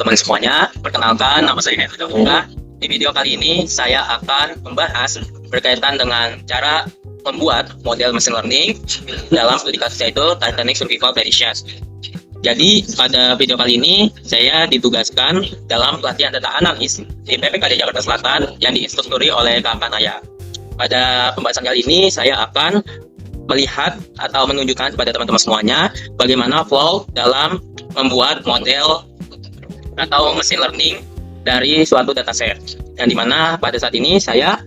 teman-teman semuanya, perkenalkan nama saya Hendra Davuka. Di video kali ini saya akan membahas berkaitan dengan cara membuat model machine learning dalam studi kasusnya itu Titanic Survival Predictions. Jadi pada video kali ini saya ditugaskan dalam pelatihan data analis di PPKD Jakarta Selatan yang diinstrukturi oleh Kakak Naya. Pada pembahasan kali ini saya akan melihat atau menunjukkan kepada teman-teman semuanya bagaimana flow dalam membuat model atau machine learning dari suatu dataset. Yang dimana pada saat ini saya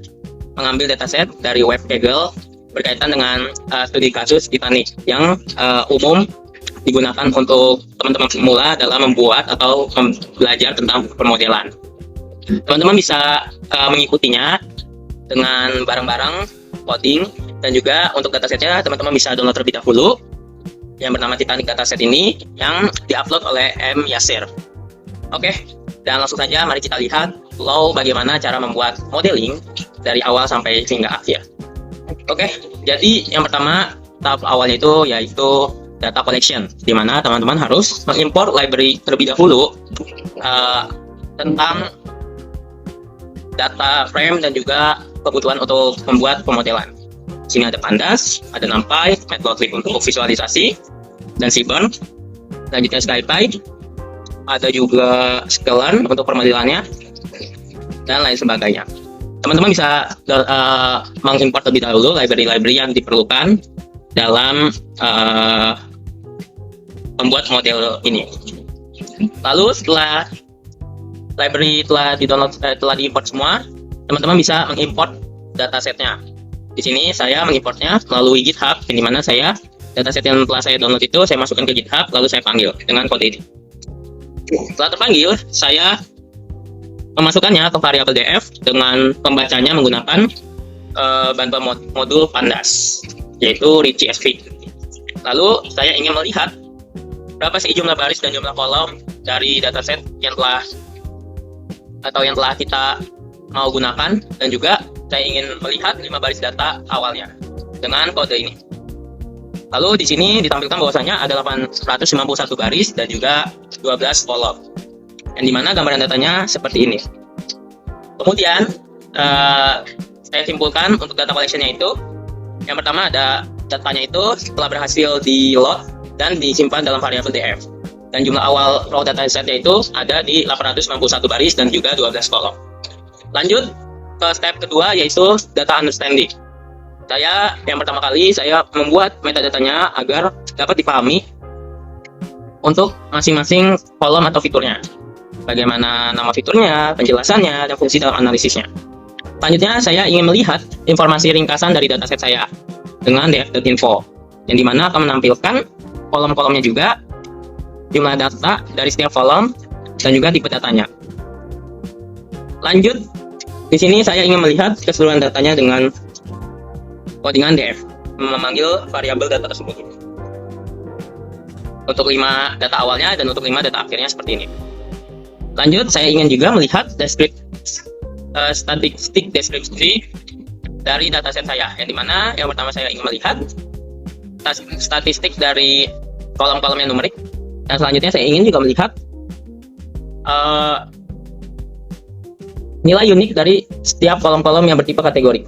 mengambil dataset dari web Kaggle berkaitan dengan studi kasus Titanic yang umum digunakan untuk teman-teman semula dalam membuat atau belajar tentang permodelan. Teman-teman bisa mengikutinya dengan barang-barang coding, dan juga untuk datasetnya teman-teman bisa download terlebih dahulu yang bernama Titanic dataset ini yang diupload oleh M. Yasir. Oke, dan langsung saja mari kita lihat flow bagaimana cara membuat modeling dari awal sampai hingga akhir. Oke, jadi yang pertama tahap awalnya itu yaitu data collection, di mana teman-teman harus mengimpor library terlebih dahulu tentang data frame dan juga kebutuhan untuk membuat pemodelan. Di sini ada Pandas, ada NumPy, Matplotlib untuk visualisasi, dan Seaborn. Selanjutnya SciPy, ada juga Sklearn untuk permodelannya, dan lain sebagainya. Teman-teman bisa mengimport terlebih dahulu library-library yang diperlukan dalam membuat model ini. Lalu setelah library telah di-download, telah diimport semua, teman-teman bisa mengimport datasetnya. Di sini saya mengimportnya melalui GitHub, di mana saya dataset yang telah saya download itu saya masukkan ke GitHub, lalu saya panggil dengan kode ini. Setelah terpanggil, saya memasukkannya ke variabel df dengan pembacanya menggunakan bantuan modul Pandas, yaitu RichSV. Lalu saya ingin melihat berapa sih jumlah baris dan jumlah kolom dari dataset yang telah kita mau gunakan, dan juga saya ingin melihat 5 baris data awalnya dengan kode ini. Lalu di sini ditampilkan bahwasanya ada 891 baris dan juga 12 kolom, yang dimana gambaran datanya seperti ini. Kemudian saya simpulkan untuk data collection-nya itu, yang pertama ada datanya itu setelah berhasil di load dan disimpan dalam variabel df, dan jumlah awal raw datasetnya itu ada di 891 baris dan juga 12 kolom. Lanjut ke step kedua, yaitu data understanding. Yang pertama kali saya membuat metadatanya agar dapat dipahami untuk masing-masing kolom atau fiturnya, bagaimana nama fiturnya, penjelasannya, dan fungsi dalam analisisnya. Selanjutnya saya ingin melihat informasi ringkasan dari dataset saya dengan df.info, yang dimana akan menampilkan kolom-kolomnya juga, jumlah data dari setiap kolom, dan juga tipe datanya. Lanjut, di sini saya ingin melihat keseluruhan datanya dengan codingan df, memanggil variabel data tersebut untuk 5 data awalnya dan untuk 5 data akhirnya seperti ini. Lanjut, saya ingin juga melihat statistik deskripsi dari dataset saya, yang dimana yang pertama saya ingin melihat statistik dari kolom-kolom yang numerik, dan selanjutnya saya ingin juga melihat nilai unik dari setiap kolom-kolom yang bertipe kategori.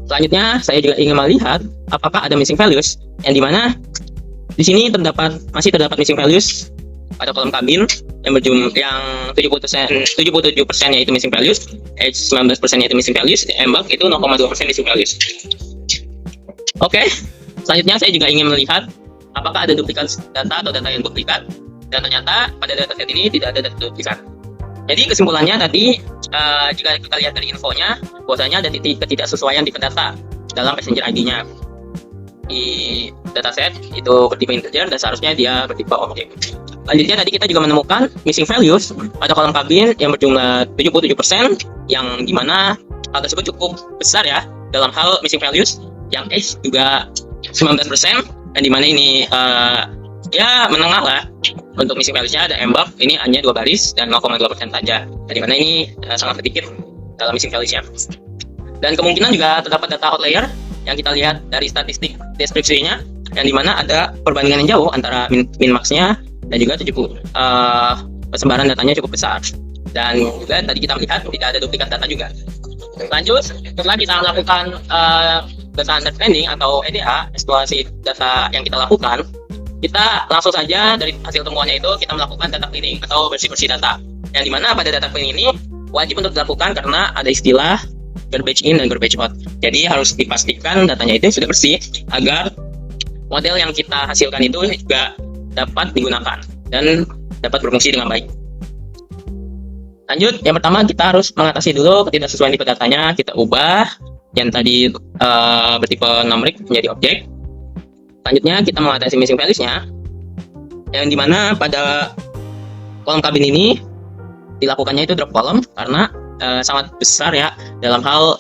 Selanjutnya saya juga ingin melihat apakah ada missing values, yang dimana di sini masih terdapat missing values pada kolom kabin yang berjumlah yang 77% yaitu missing values, edge 19% yaitu missing values, embag itu 0,2% missing values. Oke, selanjutnya saya juga ingin melihat apakah ada duplikat data atau data yang duplikat, dan ternyata pada dataset ini tidak ada data duplikat. Jadi kesimpulannya tadi, jika kita lihat dari infonya, bahwasanya ada ketidaksesuaian tipe data dalam passenger ID-nya. Di dataset itu bertipe integer dan seharusnya dia bertipe objek. Lanjutnya tadi kita juga menemukan missing values pada kolom kabin yang berjumlah 77%, yang dimana hal tersebut cukup besar ya dalam hal missing values, yang H juga 19%, dan dimana ini ya menengah lah. Untuk missing values-nya ada embag, ini hanya 2 baris dan 0,2% saja, dan dimana ini sangat sedikit dalam missing values-nya. Dan kemungkinan juga terdapat data outlier yang kita lihat dari statistik deskripsinya, yang dimana ada perbandingan yang jauh antara min-max-nya dan juga persebaran datanya cukup besar. Dan juga tadi kita melihat tidak ada duplikat data juga. Lanjut, setelah kita melakukan data understanding atau EDA, eksplorasi data yang kita lakukan, kita langsung saja dari hasil temuannya itu kita melakukan data cleaning atau bersih-bersih data. Yang dimana pada data cleaning ini wajib untuk dilakukan karena ada istilah garbage in dan garbage out. Jadi harus dipastikan datanya itu sudah bersih agar model yang kita hasilkan itu juga dapat digunakan dan dapat berfungsi dengan baik. Lanjut, yang pertama kita harus mengatasi dulu ketidaksesuaian tipe datanya. Kita ubah yang tadi bertipe numerik menjadi objek. Selanjutnya kita mengatasi missing values-nya, yang dimana pada kolom kabin ini dilakukannya itu drop column karena sangat besar ya dalam hal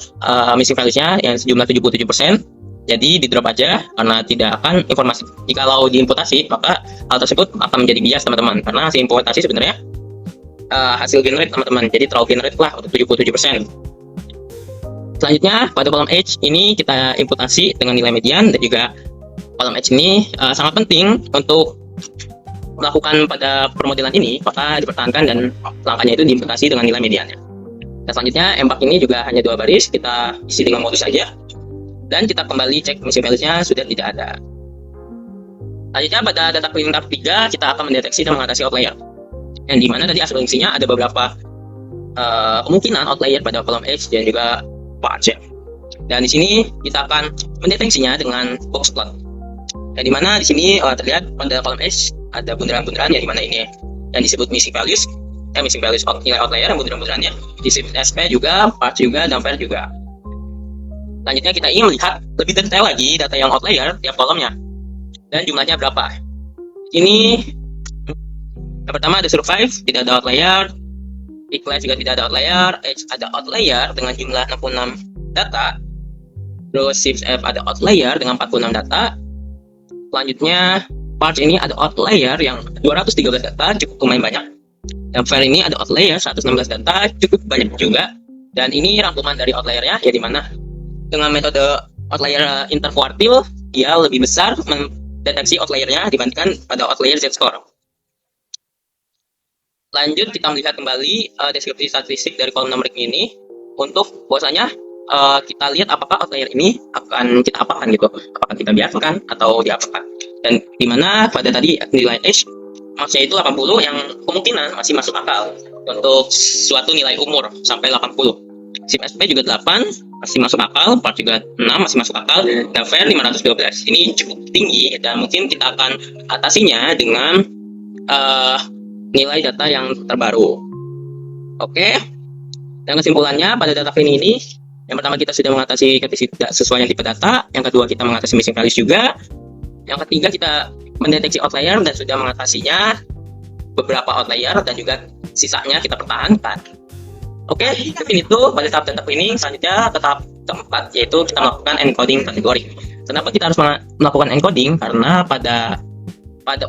missing values-nya yang sejumlah 77%. Jadi di drop aja karena tidak akan informasi. Jikalau diimputasi maka hal tersebut akan menjadi bias teman-teman, karena hasil imputasi sebenarnya hasil generate teman-teman, jadi terlalu generate lah untuk 77%. Selanjutnya pada kolom H ini kita imputasi dengan nilai median, dan juga kolom H ini sangat penting untuk melakukan pada permodelan ini, maka dipertahankan dan langkahnya itu diimputasi dengan nilai mediannya. Dan selanjutnya embak ini juga hanya 2 baris, kita isi dengan modus saja, dan kita kembali cek missing values-nya sudah tidak ada. Selanjutnya pada data cleaning tahap 3 kita akan mendeteksi dan mengatasi outlier, yang dimana tadi asumsinya ada beberapa kemungkinan outlier pada kolom X dan juga patch ya. Dan di sini kita akan mendeteksinya dengan box plot. Yang dimana di sini terlihat pada kolom X ada bundaran-bundaran, yang dimana ini yang disebut missing values nilai outlier yang bundaran-bundarannya. Disebut SP juga, patch juga, dan pair juga. Selanjutnya kita ingin melihat lebih detail lagi data yang outlier tiap kolomnya dan jumlahnya berapa. Ini yang pertama ada survive, tidak ada outlier. Decline juga tidak ada outlier. Edge ada outlier dengan jumlah 66 data. Terus shift F ada outlier dengan 46 data. Selanjutnya Parts ini ada outlier yang 213 data, cukup lumayan banyak. Yang fair ini ada outlier 116 data, cukup banyak juga. Dan ini rangkuman dari outliernya, ya dimana dengan metode outlier interkuartil dia lebih besar mendeteksi outliernya dibandingkan pada outlier Z-score. Lanjut kita melihat kembali deskripsi statistik dari kolom numerik ini untuk bahwasanya kita lihat apakah outlier ini akan kita apakan gitu, apakah kita biarkan atau diapakan. Dan dimana pada tadi nilai H maksnya itu 80 yang kemungkinan masih masuk akal untuk suatu nilai umur sampai 80. SIP SP juga 8 masih masuk akal, part juga 6 masih masuk akal, dan fair 512 ini cukup tinggi, dan mungkin kita akan atasinya dengan nilai data yang terbaru. Oke, dan kesimpulannya pada data cleaning ini, yang pertama kita sudah mengatasi ketidaksesuaian tipe data, yang kedua kita mengatasi missing values juga, yang ketiga kita mendeteksi outlier dan sudah mengatasinya beberapa outlier, dan juga sisanya kita pertahankan. Oke, mungkin itu pada tahap data cleaning. Selanjutnya ke tahap keempat, yaitu kita melakukan encoding kategori. Kenapa kita harus melakukan encoding? Karena pada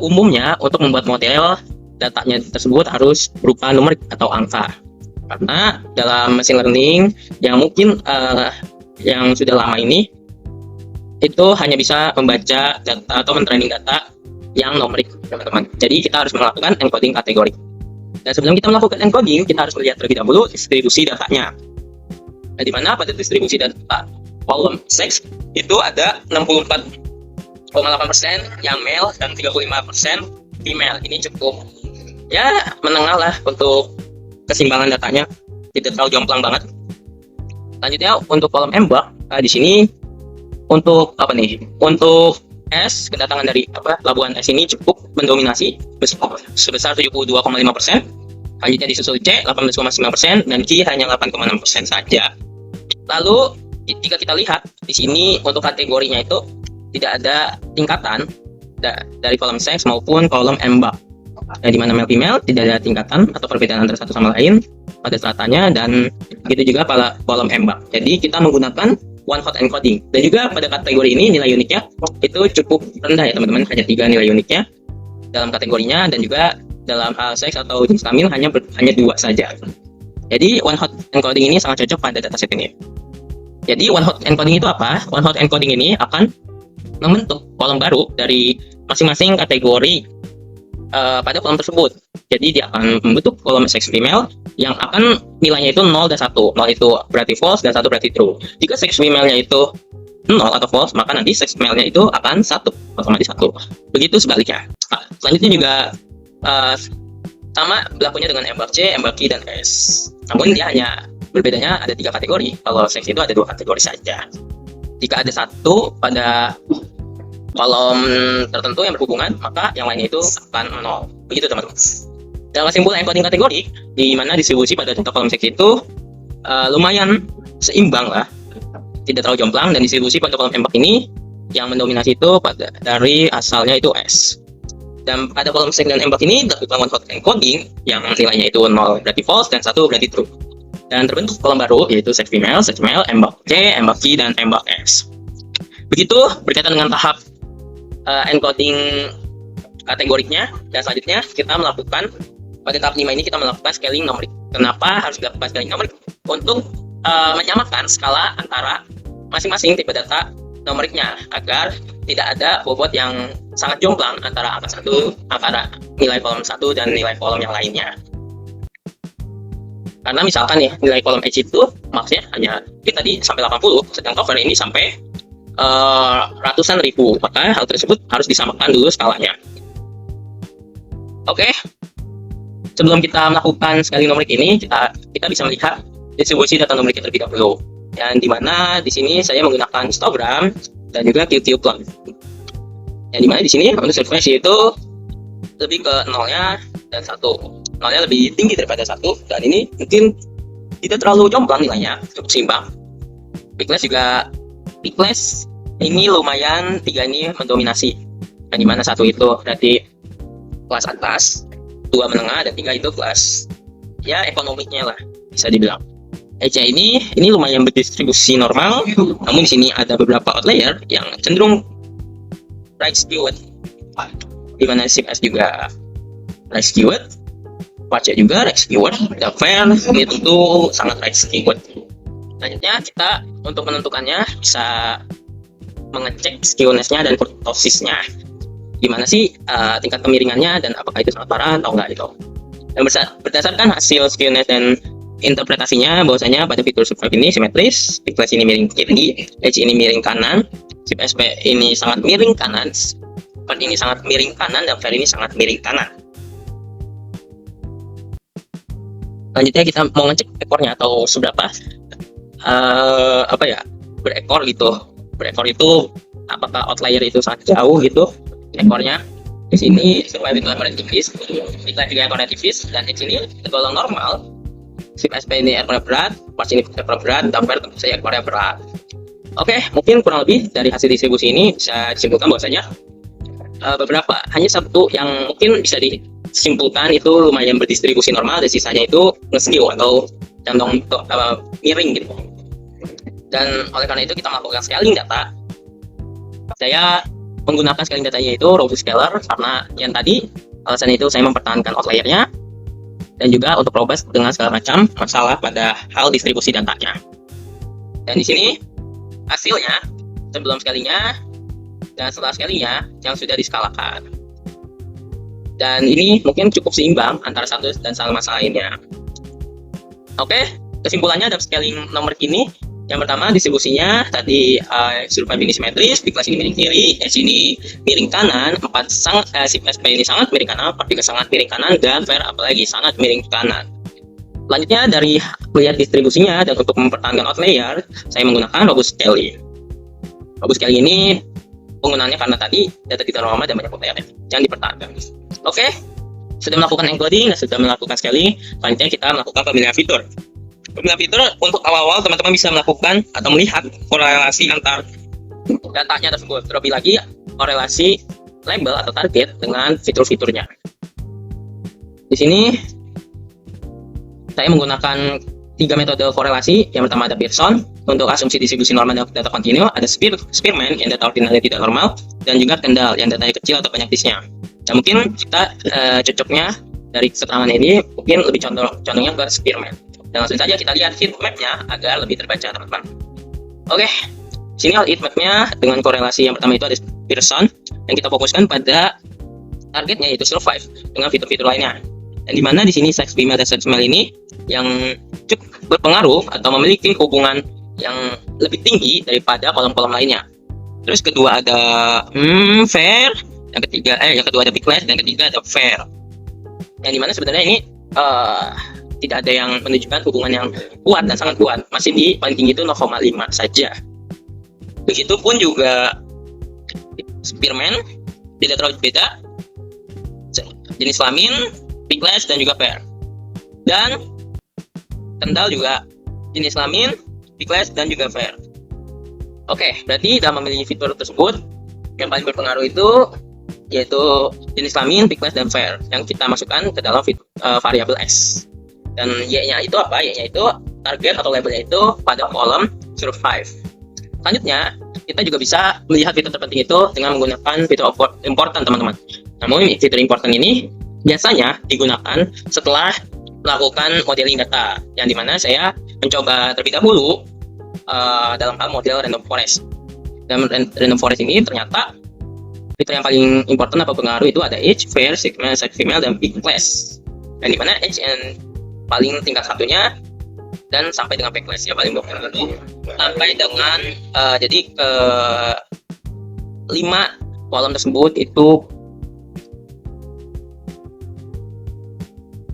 umumnya untuk membuat model datanya tersebut harus berupa numerik atau angka. Karena dalam machine learning yang mungkin yang sudah lama ini itu hanya bisa membaca data atau mentraining data yang numerik, teman-teman. Jadi kita harus melakukan encoding kategori. Dan sebelum kita melakukan encoding, kita harus melihat terlebih dahulu distribusi datanya. Nah, di mana pada distribusi data kolom sex itu ada 64,8% yang male dan 35% female. Ini cukup ya menengah lah untuk keseimbangan datanya, tidak terlalu jomplang banget. Selanjutnya untuk kolom embak, di sini untuk apa nih? Untuk S, kedatangan dari pelabuhan S ini cukup mendominasi sebesar 72,5%. Selanjutnya disusul C 18,9% dan Q hanya 8,6% saja. Lalu jika kita lihat di sini untuk kategorinya itu tidak ada tingkatan dari kolom seks maupun kolom embak. Nah, di mana male female tidak ada tingkatan atau perbedaan antara satu sama lain pada stratanya, dan begitu juga pada kolom embak. Jadi kita menggunakan one hot encoding, dan juga pada kategori ini nilai uniknya itu cukup rendah ya teman-teman, hanya 3 nilai uniknya dalam kategorinya, dan juga dalam hal seks atau jenis kelamin hanya 2 saja. Jadi one hot encoding ini sangat cocok pada dataset ini. Jadi one hot encoding itu apa? One hot encoding ini akan membentuk kolom baru dari masing-masing kategori pada kolom tersebut. Jadi dia akan membentuk kolom sex female yang akan nilainya itu 0 dan 1. 0 itu berarti false dan 1 berarti true. Jika sex female-nya itu 0 atau false, maka nanti sex male-nya itu akan 1, otomatis 1. Begitu sebaliknya. Nah, selanjutnya juga sama berlakunya dengan embark C, embark Q, dan S. Namun dia hanya berbedanya ada 3 kategori. Kalau sex itu ada 2 kategori saja. Jika ada 1 pada kolom tertentu yang berhubungan, maka yang lainnya itu akan 0. Begitu teman-teman. Dalam kesimpulan encoding kategori, di mana distribusi pada contoh kolom sex itu lumayan seimbang lah, tidak terlalu jomplang, dan distribusi pada kolom embark ini yang mendominasi itu dari asalnya itu S. Dan pada kolom sex dan embark ini dilakukan one hot encoding yang nilainya itu 0 berarti false dan 1 berarti true. Dan terbentuk kolom baru yaitu sex female, embark C, embark Q, dan embark S. Begitu berkaitan dengan tahap encoding kategoriknya. Dan selanjutnya kita melakukan pada tahap 5 ini kita melakukan scaling numerik. Kenapa harus dilakukan scaling numerik? Untuk menyamakan skala antara masing-masing tipe data numeriknya agar tidak ada bobot yang sangat jomplang antara antara nilai kolom 1 dan nilai kolom yang lainnya. Karena misalkan nih nilai kolom H itu maksudnya hanya tadi sampai 80, sedang cover ini sampai ratusan ribu, maka hal tersebut harus disamakan dulu skalanya. Oke, sebelum kita melakukan scaling numerik ini, kita bisa melihat distribusi data numerik terlebih dahulu. Dan dimana di sini saya menggunakan histogram dan juga QQ plot. Yang dimana di sini untuk surface itu lebih ke 0-nya dan 1. 0-nya lebih tinggi daripada 1, dan ini mungkin tidak terlalu jomplang nilainya, cukup seimbang. Weakness juga ini lumayan, 3 ini mendominasi. Dan dimana 1 itu berarti kelas atas, 2 menengah, dan 3 itu kelas ya ekonomiknya lah, bisa dibilang. H ini lumayan berdistribusi normal, namun di sini ada beberapa outlier yang cenderung right skewed. Dimana SIP S juga right skewed, Pace juga right skewed, dan fair ini tentu sangat right skewed. Selanjutnya kita untuk menentukannya bisa mengecek skewness-nya dan kurtosisnya. Gimana sih tingkat kemiringannya dan apakah itu sangat parah atau enggak itu. Dan berdasarkan hasil skewness dan interpretasinya, bahwasanya pada fitur survive ini simetris, Weakness ini miring kiri, H ini miring kanan, SIP SP ini sangat miring kanan, Part ini sangat miring kanan, dan Fair ini sangat miring kanan. Selanjutnya kita mau ngecek ekornya atau seberapa berekor gitu. Berekor itu apakah outlier itu sangat jauh gitu ekornya. Di sini survive itu ekornya tipis, Weakness juga ekornya tipis, dan H ini tergolong normal. SIP SP ini ekornya berat, Part ini ekornya berat, dan Fair tentu saja ekornya berat. Oke, mungkin kurang lebih dari hasil distribusi ini bisa disimpulkan bahwasanya beberapa, hanya satu yang mungkin bisa disimpulkan itu lumayan berdistribusi normal, dan sisanya itu nge-skew atau condong miring gitu. Dan oleh karena itu kita melakukan scaling data. Saya menggunakan scaling datanya itu robust scaler karena yang tadi alasan itu saya mempertahankan outlier-nya, dan juga untuk robust dengan segala macam masalah pada hal distribusi datanya. Dan di sini hasilnya sebelum scalingnya dan setelah scalingnya yang sudah diskalakan. Dan ini mungkin cukup seimbang antara satu dan masalah lainnya. Oke, kesimpulannya dalam scaling nomor ini, yang pertama distribusinya tadi survive ini simetris, Weakness ini miring kiri, H ini miring kanan, SIP SP ini sangat miring kanan, Part juga sangat miring kanan, dan Fair apalagi sangat miring kanan. Selanjutnya dari melihat distribusinya dan untuk mempertahankan outlier, saya menggunakan robust scaling. Robust scaling ini penggunaannya karena tadi data tidak normal dan banyak outlier yang dipertahankan. Oke, sudah melakukan encoding dan sudah melakukan scaling, selanjutnya kita melakukan pemilihan fitur. Pemilihan fitur untuk awal-awal teman-teman bisa melakukan atau melihat korelasi antar datanya tersebut. Terlebih lagi korelasi label atau target dengan fitur-fiturnya. Di sini saya menggunakan 3 metode korelasi. Yang pertama ada Pearson untuk asumsi distribusi normal dan data kontinu, ada Spearman yang data ordinalnya tidak normal, dan juga Kendall yang datanya kecil atau banyak disknya. Dan mungkin kita cocoknya dari keterangan ini mungkin lebih condongnya ke Spearman. Dan langsung saja kita lihat heat map-nya agar lebih terbaca teman-teman. Oke, sini heat map-nya dengan korelasi yang pertama itu ada Pearson, yang kita fokuskan pada targetnya yaitu survive dengan fitur-fitur lainnya. Dan di mana di sini sex female dan sex male ini yang cukup berpengaruh atau memiliki hubungan yang lebih tinggi daripada kolom-kolom lainnya. Terus kedua ada fair, yang kedua ada big less, dan ketiga ada fair. Yang dimana sebenarnya ini tidak ada yang menunjukkan hubungan yang kuat dan sangat kuat, masih di paling tinggi itu 0,5 saja. Begitupun juga spearman tidak terlalu beda, jenis kelamin big less dan juga fair. Dan kendal juga jenis kelamin big less dan juga fair. Oke, berarti dalam memilih fitur tersebut yang paling berpengaruh itu yaitu jenis kelamin big less dan fair yang kita masukkan ke dalam variabel x. Dan y-nya itu apa? Y-nya itu target atau labelnya itu pada kolom survive. Selanjutnya, kita juga bisa melihat fitur terpenting itu dengan menggunakan fitur important, teman-teman. Namun fitur important ini biasanya digunakan setelah melakukan modeling data, yang dimana saya mencoba terlebih dahulu dalam hal model random forest. Dan random forest ini ternyata fitur yang paling important atau pengaruh itu ada age, fair, sex female, dan big less. Dan dimana age yang paling tingkat satunya dan sampai dengan big less ya paling berpengaruh sampai dengan jadi 5 kolom tersebut itu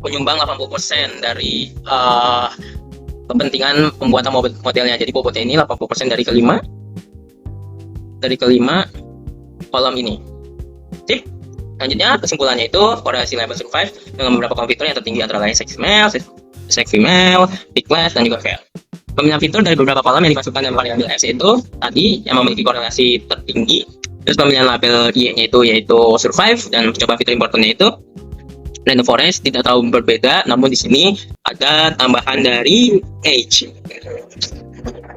menyumbang 80% dari kepentingan pembuatan modelnya. Jadi bobotnya ini 80% dari kelima kolom ini. Sip. Selanjutnya kesimpulannya itu korelasi label survive dengan beberapa kolom fitur yang tertinggi antara lain sex male, sex female, big less, dan juga fair. Pemilihan fitur dari beberapa kolom yang dimasukkan dalam variabel x itu tadi yang memiliki korelasi tertinggi. Terus pemilihan label y-nya itu yaitu survive, dan coba fitur importantnya itu random forest tidak terlalu berbeda, namun di sini ada tambahan dari age.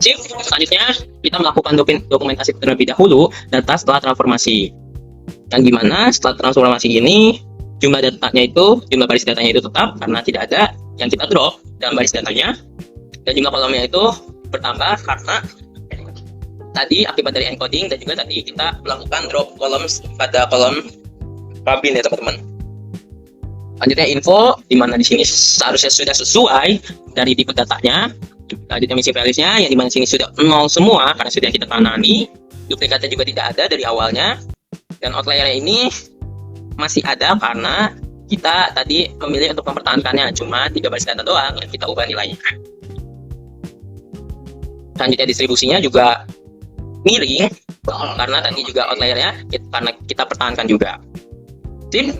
Sip. Selanjutnya kita melakukan dokumentasi terlebih dahulu data setelah transformasi. Yang dimana setelah transformasi ini jumlah baris datanya itu tetap karena tidak ada yang kita drop dalam baris datanya, dan jumlah kolomnya itu bertambah karena tadi akibat dari encoding, dan juga tadi kita melakukan drop kolom pada kolom kabin ya teman-teman. Selanjutnya info, dimana di sini seharusnya sudah sesuai dari tipe datanya. Selanjutnya missing values-nya yang dimana sini sudah 0 semua karena sudah kita tangani. Duplikatnya juga tidak ada dari awalnya. Dan outlier ini masih ada karena kita tadi memilih untuk mempertahankannya cuma 3 baris data doang yang kita ubah nilainya. Selanjutnya distribusinya juga miring karena tadi juga outliernya karena kita pertahankan juga. Sip.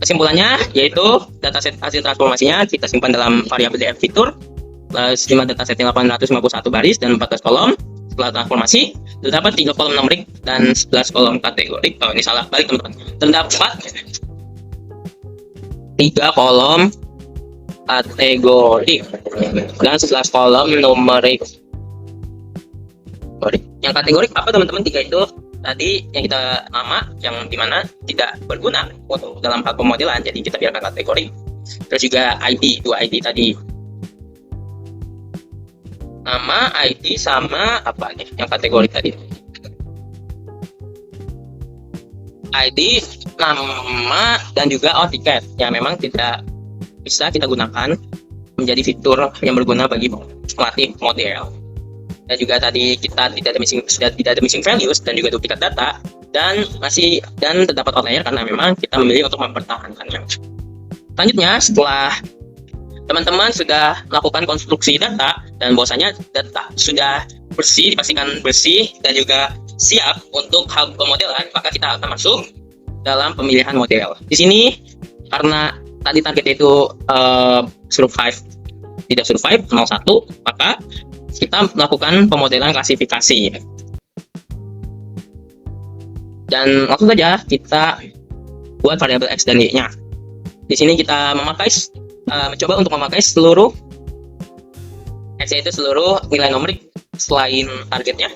Kesimpulannya yaitu dataset hasil transformasinya kita simpan dalam variabel df fitur jumlah datasetnya 851 baris dan 14 kolom. Setelah transformasi terdapat 3 kolom numerik dan 11 kolom kategorik. Oh, ini salah balik teman-teman. Terdapat 3 kolom kategorik dan 11 kolom numerik. Yang kategorik apa teman-teman? 3 itu tadi yang kita nama yang dimana tidak berguna untuk dalam hal pemodelan, jadi kita biarkan kategorik. Terus juga ID, 2 ID tadi, nama, ID, sama apa nih yang kategorik tadi, ID, nama, dan juga tiket yang memang tidak bisa kita gunakan menjadi fitur yang berguna bagi pelatih model. Dan juga tadi kita tidak ada missing values dan juga duplikat data, dan terdapat outlier karena memang kita memilih untuk mempertahankannya. Selanjutnya, setelah teman-teman sudah melakukan konstruksi data dan bahwasanya data sudah bersih, dipastikan bersih dan juga siap untuk hal pemodelan, maka kita akan masuk dalam pemilihan model. Di sini karena tadi targetnya itu survive, tidak survive 01, maka kita melakukan pemodelan klasifikasi. Dan langsung saja kita buat variabel x dan y-nya. Di sini kita mencoba untuk memakai seluruh x itu seluruh nilai numerik selain targetnya.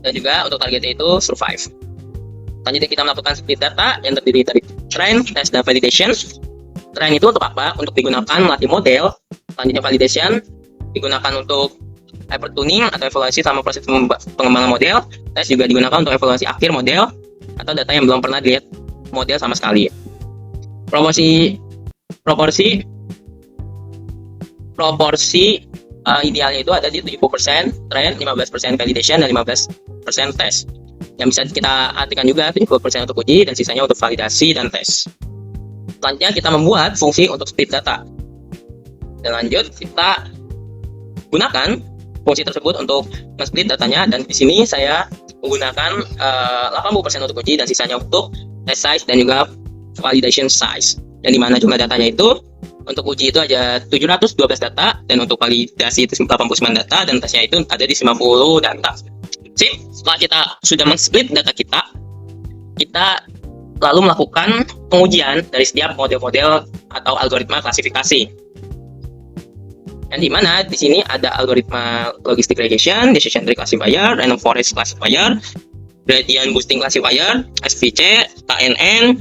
Dan juga untuk targetnya itu survive. Selanjutnya kita melakukan split data yang terdiri dari train, test, dan validation. Train itu untuk apa? Untuk digunakan melatih model. Selanjutnya validation digunakan untuk hypertuning atau evaluasi selama proses pengembangan model. Test juga digunakan untuk evaluasi akhir model. atau data yang belum pernah dilihat model sama sekali. Proporsi idealnya itu ada di 70% trend, 15% validation, dan 15% test. Yang bisa kita artikan juga 70% untuk uji dan sisanya untuk validasi dan tes. Selanjutnya kita membuat fungsi untuk split data. Dan lanjut kita gunakan fungsi tersebut untuk split datanya, dan di sini saya menggunakan 80% untuk uji dan sisanya untuk test size dan juga validation size. Dan di mana jumlah datanya itu untuk uji itu ada 712 data, dan untuk validasi itu 89 data, dan tesnya itu ada di 90 data. Setelah kita sudah men-split data kita lalu melakukan pengujian dari setiap model-model atau algoritma klasifikasi. Yang dimana di sini ada algoritma logistic regression, decision tree classifier, random forest classifier, gradient boosting classifier, SVC, KNN,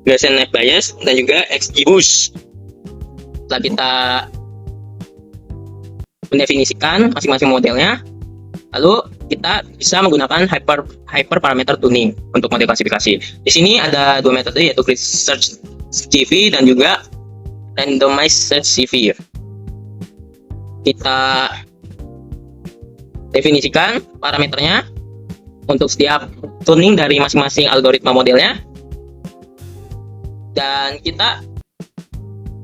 Gaussian net bias, dan juga XGBoost. Setelah kita mendefinisikan masing-masing modelnya, lalu kita bisa menggunakan hyperparameter tuning untuk model klasifikasi. Di sini ada dua metode, yaitu Quick Search CV dan juga Randomized Search CV. Kita definisikan parameternya untuk setiap tuning dari masing-masing algoritma modelnya, dan kita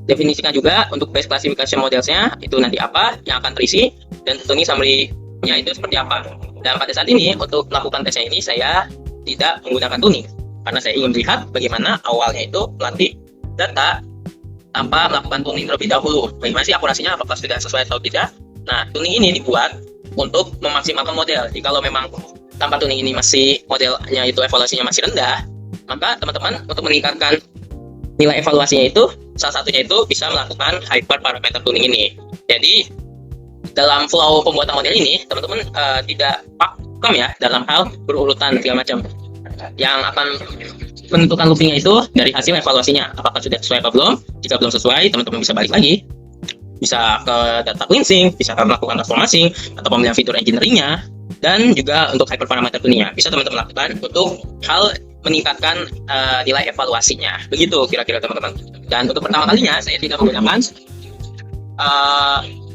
definisikan juga untuk base classification modelsnya itu nanti apa yang akan terisi, dan tuning summary-nya itu seperti apa. Dan pada saat ini untuk melakukan tesnya ini saya tidak menggunakan tuning karena saya ingin melihat bagaimana awalnya itu melatih data tanpa melakukan tuning terlebih dahulu. Bagaimana sih akurasinya, apakah sudah sesuai atau tidak. Nah, tuning ini dibuat untuk memaksimalkan model. Jadi kalau memang tanpa tuning ini masih modelnya itu evaluasinya masih rendah, maka teman-teman untuk meningkatkan nilai evaluasinya itu salah satunya itu bisa melakukan hyperparameter tuning ini. Jadi dalam flow pembuatan model ini teman-teman tidak pakem ya dalam hal berurutan segala macam. Yang akan menentukan loopingnya itu dari hasil evaluasinya, apakah sudah sesuai atau belum. Jika belum sesuai, teman-teman bisa balik lagi, bisa ke data cleansing, bisa melakukan transformasi atau pemilihan fitur engineering-nya, dan juga untuk hyperparameter tuningnya bisa teman-teman lakukan untuk hal meningkatkan nilai evaluasinya. Begitu kira-kira teman-teman. Dan untuk pertama kalinya saya tidak menggunakan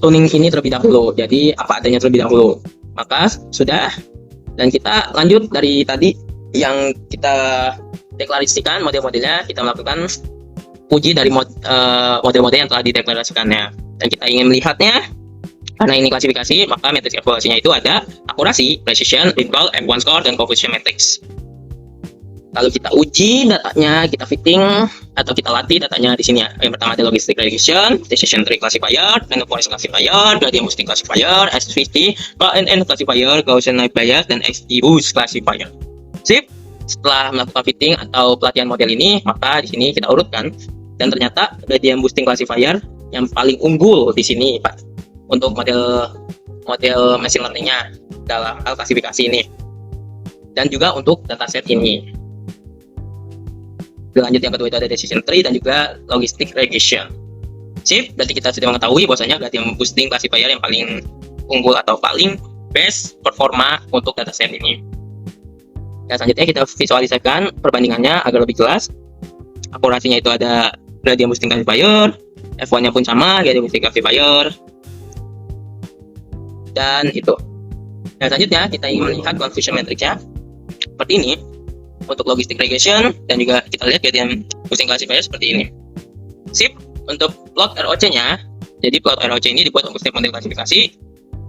tuning ini terlebih dahulu, jadi apa adanya terlebih dahulu. Maka sudah, dan kita lanjut dari tadi yang kita deklarasikan model-modelnya, kita melakukan uji dari model-model yang telah dideklarasikannya, dan kita ingin melihatnya. Karena ini klasifikasi, maka matriks evaluasinya itu ada akurasi, precision, interval, F1 score, dan confusion matrix. Lalu kita uji datanya, kita fitting atau kita latih datanya di sini ya. Yang pertama ada logistic regression, decision tree classifier, random forest classifier, gradient boosting classifier, SVC, KNN classifier, Gaussian net bias, dan XGBoost classifier. Sip. Setelah melakukan fitting atau pelatihan model ini, maka di sini kita urutkan, dan ternyata gradient boosting classifier yang paling unggul di sini, Pak, untuk model machine learning-nya dalam hal klasifikasi ini, dan juga untuk dataset ini. Lanjut yang kedua itu ada decision tree dan juga logistic regression. Sip, berarti kita sudah mengetahui bahwasanya gradient boosting classifier yang paling unggul atau paling best performa untuk dataset ini. Dan selanjutnya kita visualisasikan perbandingannya agar lebih jelas. Akurasinya itu ada gradient boosting classifier, F1-nya pun sama, gradient boosting classifier, dan itu. Dan selanjutnya kita ingin melihat confusion matrix-nya seperti ini. Untuk logistic regression, dan juga kita lihat gradient boosting classifier seperti ini. Sip. Untuk plot ROC-nya, jadi plot ROC ini dibuat untuk setiap model klasifikasi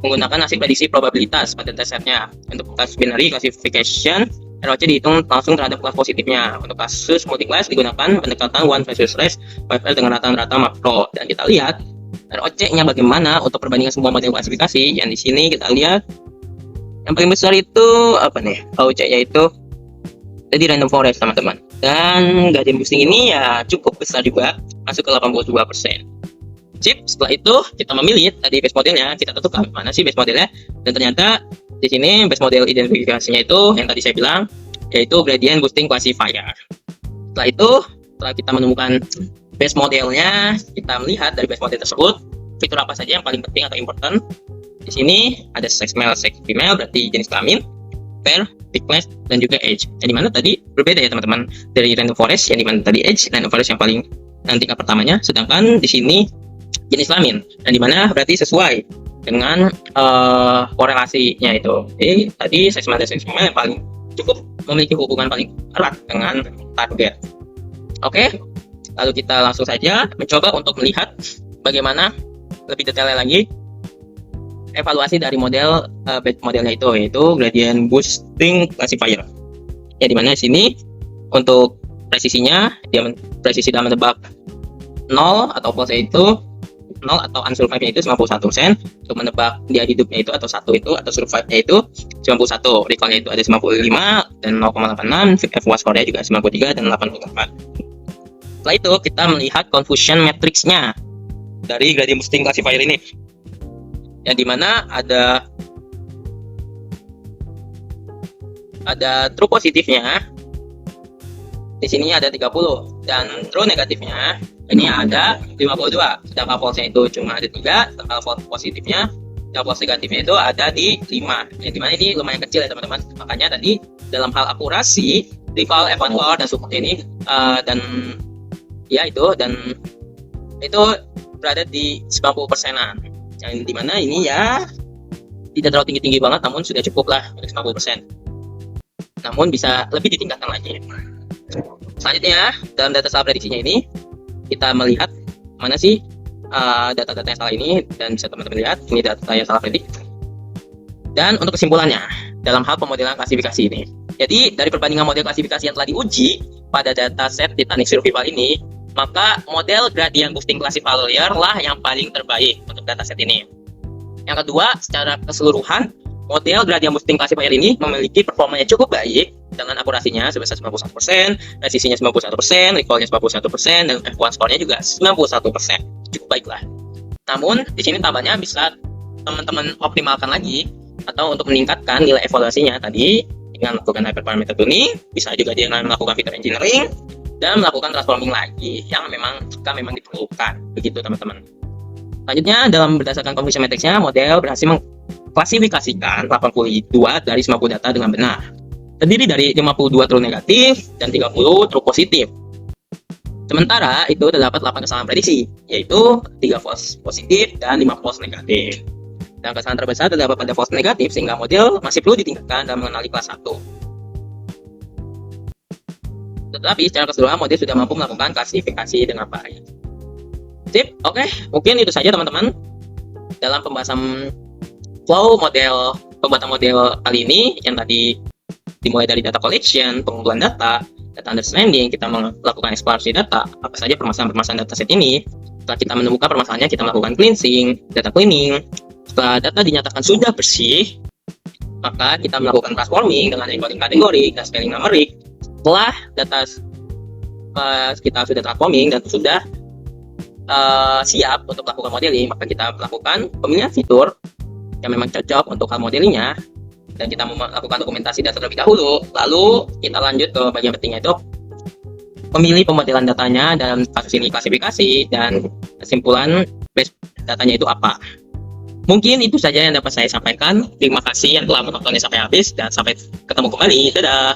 menggunakan hasil prediksi probabilitas pada testsetnya. Untuk kasus binary classification, ROC dihitung langsung terhadap kelas positifnya. Untuk kasus multi-class digunakan pendekatan one versus race dengan rata-rata makro. Dan kita lihat ROC-nya bagaimana untuk perbandingan semua model klasifikasi. Yang di sini kita lihat yang paling besar itu apa nih? ROC-nya itu jadi random forest, teman-teman. Dan gradient boosting ini ya cukup besar juga, masuk ke 82%. Sip, setelah itu kita memilih tadi base modelnya, kita tentukan mana sih base modelnya. Dan ternyata di sini base model identifikasinya itu yang tadi saya bilang, yaitu gradient boosting classifier. Setelah itu, setelah kita menemukan base modelnya, kita melihat dari base model tersebut fitur apa saja yang paling penting atau important. Di sini ada sex male, sex female, berarti jenis kelamin. pair, thickness, dan juga edge. Yang dimana tadi berbeda ya teman-teman dari random forest, yang dimana tadi edge, random forest yang paling tingkat pertamanya, sedangkan di sini jenis kelamin, yang dimana berarti sesuai dengan korelasinya itu. Jadi tadi size male dan size female yang paling cukup memiliki hubungan paling erat dengan target. Oke, lalu kita langsung saja mencoba untuk melihat bagaimana lebih detailnya lagi evaluasi dari modelnya itu, yaitu gradient boosting classifier. Ya dimana di sini untuk presisinya, presisi dalam menebak 0 atau false itu 0 atau unsurvive-nya itu 91%, untuk menebak dia hidupnya itu atau 1 itu atau survive-nya itu 91, recall-nya itu ada 95 dan 0,86, F1 score-nya juga 93 dan 88. Setelah itu kita melihat confusion matrix-nya dari gradient boosting classifier ini, yang dimana ada true positifnya di sini ada 30 dan true negatifnya ini ada 52, sedangkan false-nya itu cuma ada 3, sedangkan false positifnya dan false negatifnya itu ada di 5, yang dimana ini lumayan kecil ya teman-teman. Makanya tadi dalam hal akurasi recall, F1 score dan support ini dan itu berada di 90%-an, yang dimana ini ya tidak terlalu tinggi-tinggi banget, namun sudah cukup lah untuk 90%, namun bisa lebih ditingkatkan lagi. Selanjutnya dalam data salah prediksinya ini kita melihat mana sih data-data yang salah ini, dan bisa teman-teman lihat ini data yang salah predik. Dan untuk kesimpulannya dalam hal pemodelan klasifikasi ini, jadi dari perbandingan model klasifikasi yang telah diuji pada dataset Titanic Survival ini, maka model gradient boosting classifier lah yang paling terbaik untuk dataset ini. Yang kedua, secara keseluruhan model gradient boosting classifier ini memiliki performanya cukup baik dengan akurasinya sebesar 91%, presisinya 91%, recall-nya 91%, dan F1 score-nya juga 91%. Cukup baiklah. Namun di sini tambahnya bisa teman-teman optimalkan lagi atau untuk meningkatkan nilai evaluasinya tadi dengan melakukan hyperparameter tuning, bisa juga dengan melakukan feature engineering dan melakukan transforming lagi yang memang diperlukan. Begitu teman-teman. Selanjutnya dalam berdasarkan confusion matrix-nya, model berhasil mengklasifikasikan 82 dari 90 data dengan benar. Terdiri dari 52 true negatif dan 30 true positif. Sementara itu terdapat 8 kesalahan prediksi, yaitu 3 false positif dan 5 false negatif. Dan kesalahan terbesar terdapat pada false negatif, sehingga model masih perlu ditingkatkan dalam mengenali kelas 1. Tetapi secara keseluruhan model sudah mampu melakukan klasifikasi dengan baik. Sip, oke, mungkin itu saja teman-teman dalam pembahasan pembuatan model kali ini, yang tadi dimulai dari data collection, pengumpulan data understanding, kita melakukan eksplorasi data, apa saja permasalahan-permasalahan dataset ini. Setelah kita menemukan permasalahannya, kita melakukan cleansing, data cleaning. Setelah data dinyatakan sudah bersih, maka kita melakukan transforming dengan encoding kategori dan spelling numeric. Setelah data kita sudah transforming dan sudah siap untuk melakukan modeling, maka kita melakukan pemilihan fitur yang memang cocok untuk hal modelingnya, dan kita melakukan dokumentasi data terlebih dahulu. Lalu kita lanjut ke bagian pentingnya, itu memilih pemodelan datanya, dalam kasus ini klasifikasi, dan kesimpulan base datanya itu apa. Mungkin itu saja yang dapat saya sampaikan. Terima kasih yang telah menontonnya sampai habis, dan sampai ketemu kembali. Dadah.